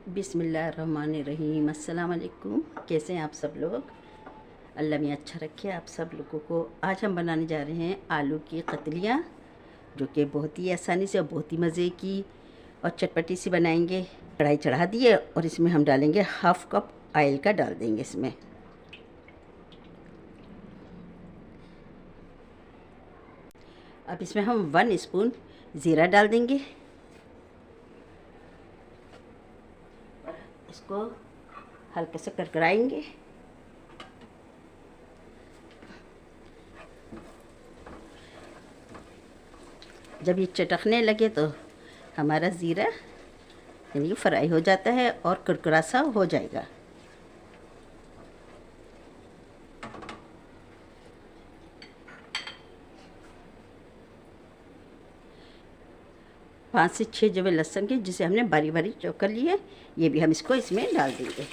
बिस्मिल्लाहिर्रहमानिर्रहीम। अस्सलाम वालेकुम। कैसे हैं आप सब लोग? अल्लाह में अच्छा रखे आप सब लोगों को। आज हम बनाने जा रहे हैं आलू की कतलियाँ, जो कि बहुत ही आसानी से और बहुत ही मज़े की और चटपटी सी बनाएंगे। कढ़ाई चढ़ा दिए और इसमें हम डालेंगे हाफ़ कप ऑयल का डाल देंगे इसमें। अब इसमें हम 1 स्पून ज़ीरा डाल देंगे। इसको हल्के से कड़कड़ाएंगे। जब ये चटकने लगे तो हमारा ज़ीरा यानी फ्राई हो जाता है और कुरकुरा सा हो जाएगा। पाँच से 6 जवे लहसुन के जिसे हमने बारी बारी चॉप कर लिए, ये भी हम इसको इसमें डाल देंगे।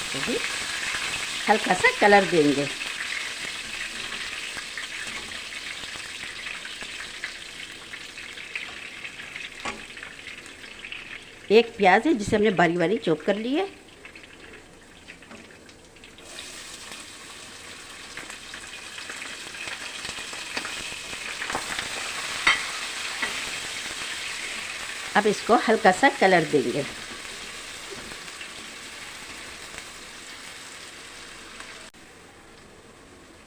तो भी हल्का सा कलर देंगे। एक प्याज है जिसे हमने बारी बारी चॉप कर ली है। अब इसको हल्का सा कलर देंगे।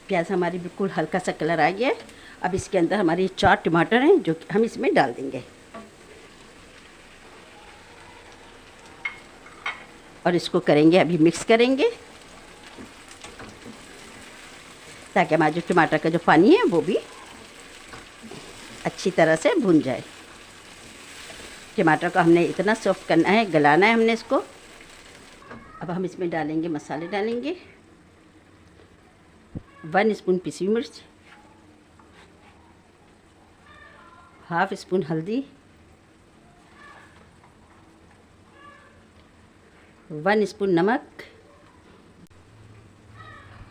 प्याज हमारी बिल्कुल हल्का सा कलर आ गया है। अब इसके अंदर हमारी 4 टमाटर हैं जो हम इसमें डाल देंगे और इसको करेंगे अभी मिक्स करेंगे, ताकि हमारा जो टमाटर का जो पानी है वो भी अच्छी तरह से भुन जाए। टमाटर को हमने इतना सॉफ्ट करना है, गलाना है हमने इसको। अब हम इसमें डालेंगे मसाले, डालेंगे 1 स्पून पिसी हुई मिर्च, हाफ़ स्पून हल्दी, 1 स्पून नमक,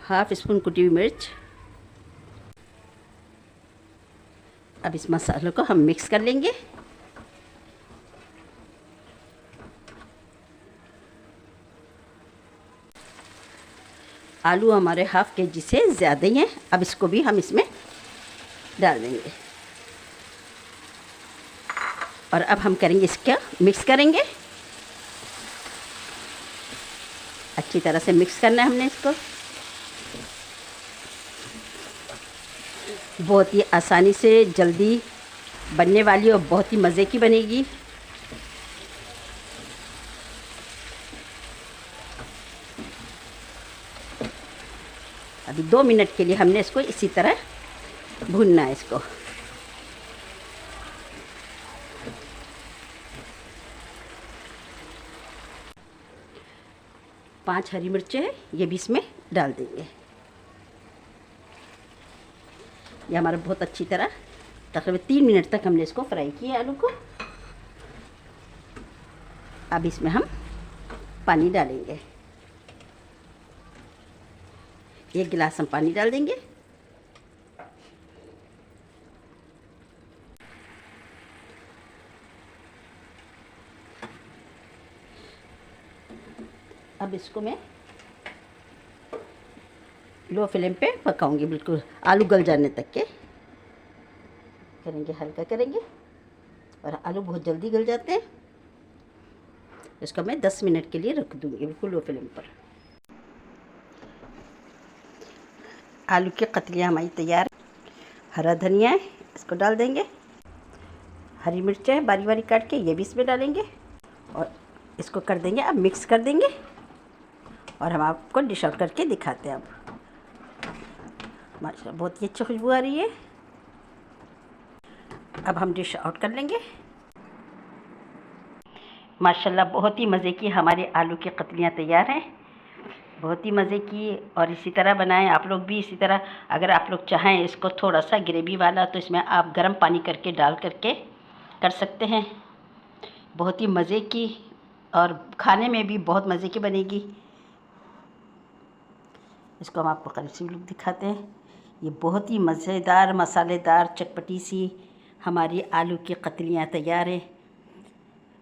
हाफ़ स्पून कुटी हुई मिर्च। अब इस मसालों को हम मिक्स कर लेंगे। आलू हमारे हाफ़ केजी से ज़्यादा ही हैं। अब इसको भी हम इसमें डाल देंगे और अब हम करेंगे इसका मिक्स करेंगे। अच्छी तरह से मिक्स करना है हमने इसको। बहुत ही आसानी से जल्दी बनने वाली और बहुत ही मज़े की बनेगी। अभी 2 मिनट के लिए हमने इसको इसी तरह भूनना है इसको। पाँच हरी मिर्चें हैं, ये भी इसमें डाल देंगे। ये हमारा बहुत अच्छी तरह तकरीबन 3 मिनट तक हमने इसको फ्राई किया आलू को। अब इसमें हम पानी डालेंगे। 1 गिलास हम पानी डाल देंगे। अब इसको मैं लो फ्लेम पे पकाऊंगी, बिल्कुल आलू गल जाने तक के करेंगे, हल्का करेंगे। और आलू बहुत जल्दी गल जाते हैं। इसको मैं 10 मिनट के लिए रख दूंगी बिल्कुल लो फ्लेम पर। आलू की कतलियाँ हमारी तैयार। हरा धनिया है, इसको डाल देंगे। हरी मिर्च है बारी बारी काट के, ये भी इसमें डालेंगे और इसको कर देंगे, अब मिक्स कर देंगे और हम आपको डिश आउट करके दिखाते हैं। अब माशाल्लाह बहुत ही अच्छी खुशबू आ रही है। अब हम डिश आउट कर लेंगे। माशाल्लाह बहुत ही मज़े की हमारे आलू की कतलियाँ तैयार हैं, बहुत ही मज़े की। और इसी तरह बनाएं आप लोग भी इसी तरह। अगर आप लोग चाहें इसको थोड़ा सा ग्रेवी वाला, तो इसमें आप गर्म पानी करके डाल करके कर सकते हैं। बहुत ही मज़े की और खाने में भी बहुत मज़े की बनेगी। इसको हम आपको करीब से लुक दिखाते हैं। ये बहुत ही मज़ेदार, मसालेदार, चटपटी सी हमारी आलू की कतलियाँ तैयार हैं।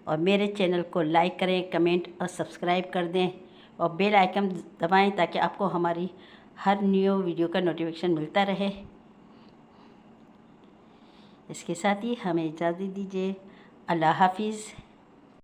और मेरे चैनल को लाइक करें, कमेंट और सब्सक्राइब कर दें और बेल आइकन दबाएं ताकि आपको हमारी हर न्यू वीडियो का नोटिफिकेशन मिलता रहे। इसके साथ ही हमें इजाज़त दीजिए। अल्लाह हाफिज़।